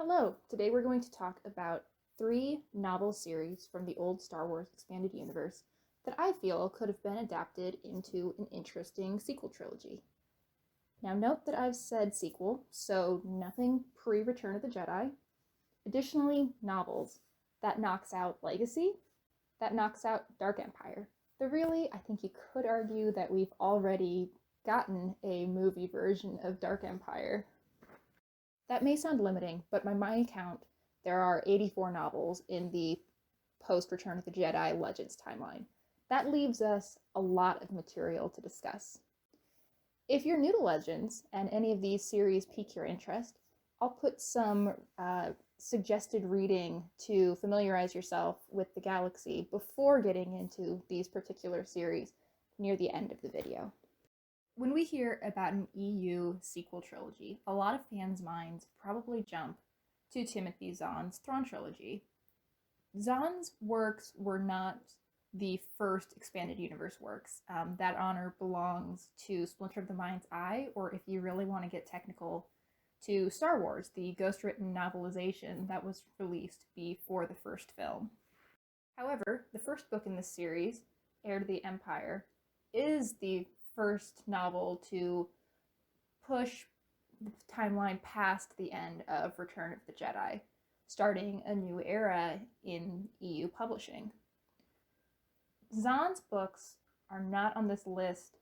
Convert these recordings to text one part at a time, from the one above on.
Hello, today we're going to talk about 3 novel series from the old Star Wars expanded universe that I feel could have been adapted into an interesting sequel trilogy. Now note that I've said sequel, so nothing pre-Return of the Jedi. Additionally, novels. That knocks out Legacy, that knocks out Dark Empire. Though really, I think you could argue that we've already gotten a movie version of Dark Empire. That may sound limiting, but by my count, there are 84 novels in the post-Return of the Jedi Legends timeline. That leaves us a lot of material to discuss. If you're new to Legends and any of these series pique your interest, I'll put some suggested reading to familiarize yourself with the galaxy before getting into these particular series near the end of the video. When we hear about an EU sequel trilogy, a lot of fans' minds probably jump to Timothy Zahn's Thrawn trilogy. Zahn's works were not the first expanded universe works. That honor belongs to Splinter of the Mind's Eye, or if you really want to get technical, to Star Wars, the ghost-written novelization that was released before the first film. However, the first book in this series, Heir to the Empire, is the first novel to push the timeline past the end of Return of the Jedi, starting a new era in EU publishing. Zahn's books are not on this list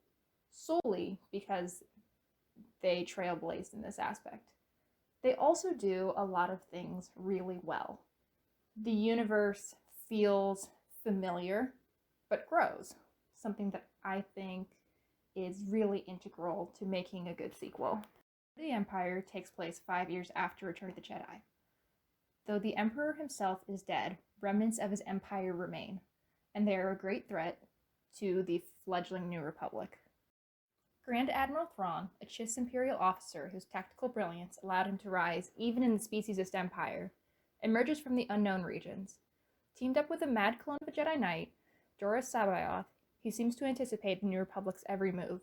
solely because they trailblazed in this aspect. They also do a lot of things really well. The universe feels familiar, but grows, something that I think is really integral to making a good sequel. The Empire takes place 5 years after Return of the Jedi. Though the Emperor himself is dead, remnants of his empire remain, and they are a great threat to the fledgling New Republic. Grand Admiral Thrawn, a Chiss Imperial officer whose tactical brilliance allowed him to rise even in the speciesist empire, emerges from the unknown regions. Teamed up with a mad clone of a Jedi Knight, Joruus C'baoth, he seems to anticipate the New Republic's every move,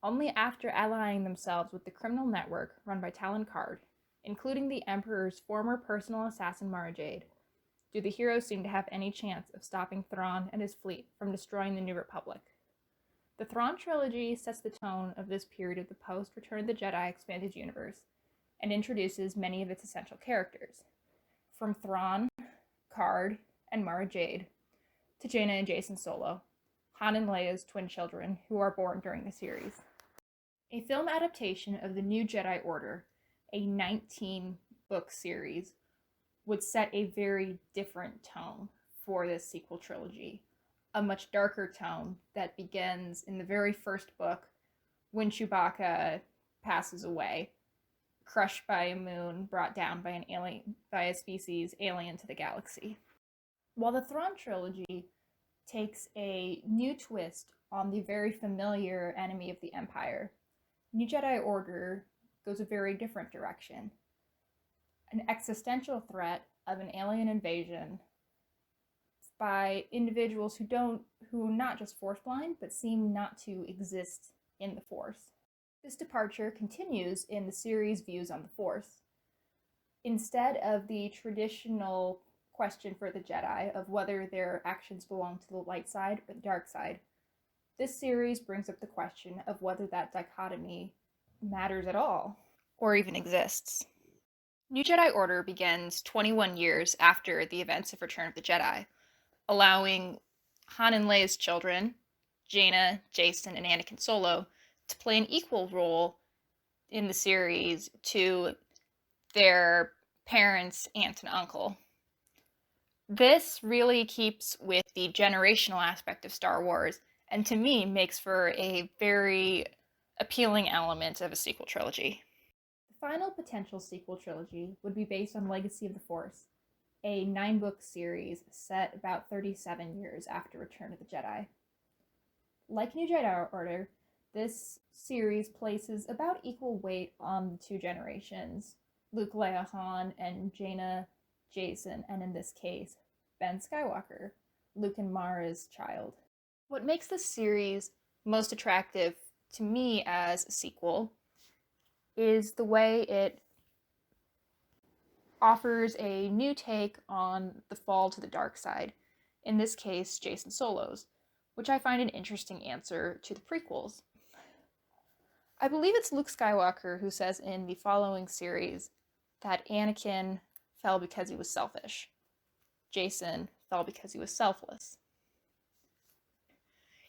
only after allying themselves with the criminal network run by Talon Karrde, including the Emperor's former personal assassin Mara Jade, do the heroes seem to have any chance of stopping Thrawn and his fleet from destroying the New Republic. The Thrawn trilogy sets the tone of this period of the post-Return of the Jedi expanded universe, and introduces many of its essential characters, from Thrawn, Karrde, and Mara Jade, to Jaina and Jacen Solo, Han and Leia's twin children, who are born during the series. A film adaptation of The New Jedi Order, a 19-book series, would set a very different tone for this sequel trilogy. A much darker tone that begins in the very first book when Chewbacca passes away, crushed by a moon brought down by a species alien to the galaxy. While the Thrawn trilogy takes a new twist on the very familiar enemy of the Empire, New Jedi Order goes a very different direction. An existential threat of an alien invasion by individuals who not just force blind, but seem not to exist in the Force. This departure continues in the series' views on the Force. Instead of the traditional question for the Jedi of whether their actions belong to the light side or the dark side, this series brings up the question of whether that dichotomy matters at all, or even exists. New Jedi Order begins 21 years after the events of Return of the Jedi, allowing Han and Leia's children, Jaina, Jacen, and Anakin Solo, to play an equal role in the series to their parents, aunt, and uncle. This really keeps with the generational aspect of Star Wars, and to me makes for a very appealing element of a sequel trilogy. The final potential sequel trilogy would be based on Legacy of the Force, a 9-book series set about 37 years after Return of the Jedi. Like New Jedi Order, this series places about equal weight on the two generations, Luke, Leia, Han, and Jaina, Jacen, and in this case, Ben Skywalker, Luke and Mara's child. What makes this series most attractive to me as a sequel is the way it offers a new take on the fall to the dark side, in this case, Jason Solo's, which I find an interesting answer to the prequels. I believe it's Luke Skywalker who says in the following series that Anakin fell because he was selfish. Jason fell because he was selfless.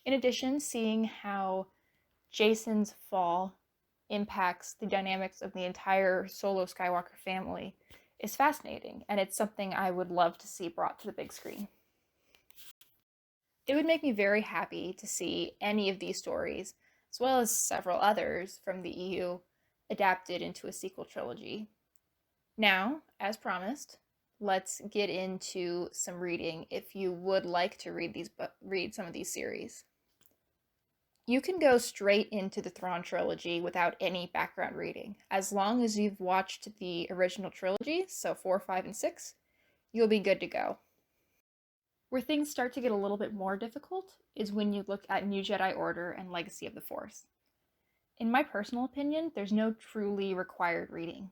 In addition, seeing how Jason's fall impacts the dynamics of the entire Solo Skywalker family is fascinating, and it's something I would love to see brought to the big screen. It would make me very happy to see any of these stories, as well as several others from the EU, adapted into a sequel trilogy. Now, as promised, let's get into some reading if you would like to read some of these series. You can go straight into the Thrawn trilogy without any background reading. As long as you've watched the original trilogy, so 4, 5, and 6, you'll be good to go. Where things start to get a little bit more difficult is when you look at New Jedi Order and Legacy of the Force. In my personal opinion, there's no truly required reading.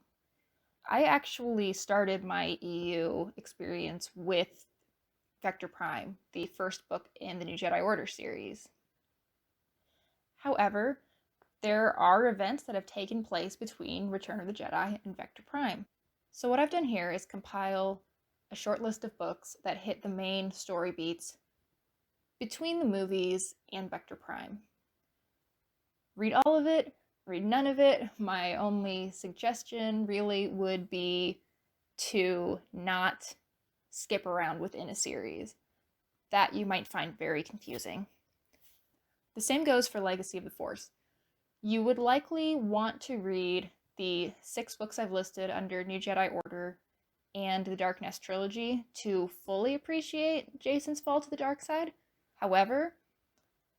I actually started my EU experience with Vector Prime, the first book in the New Jedi Order series. However, there are events that have taken place between Return of the Jedi and Vector Prime. So what I've done here is compile a short list of books that hit the main story beats between the movies and Vector Prime. Read all of it, read none of it. My only suggestion really would be to not skip around within a series. That you might find very confusing. The same goes for Legacy of the Force. You would likely want to read the 6 books I've listed under New Jedi Order and the Dark Nest trilogy to fully appreciate Jason's fall to the dark side. However,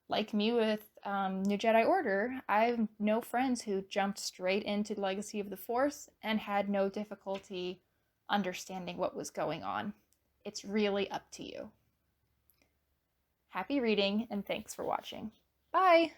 like me with New Jedi Order, I have no friends who jumped straight into Legacy of the Force and had no difficulty understanding what was going on. It's really up to you. Happy reading, and thanks for watching. Bye!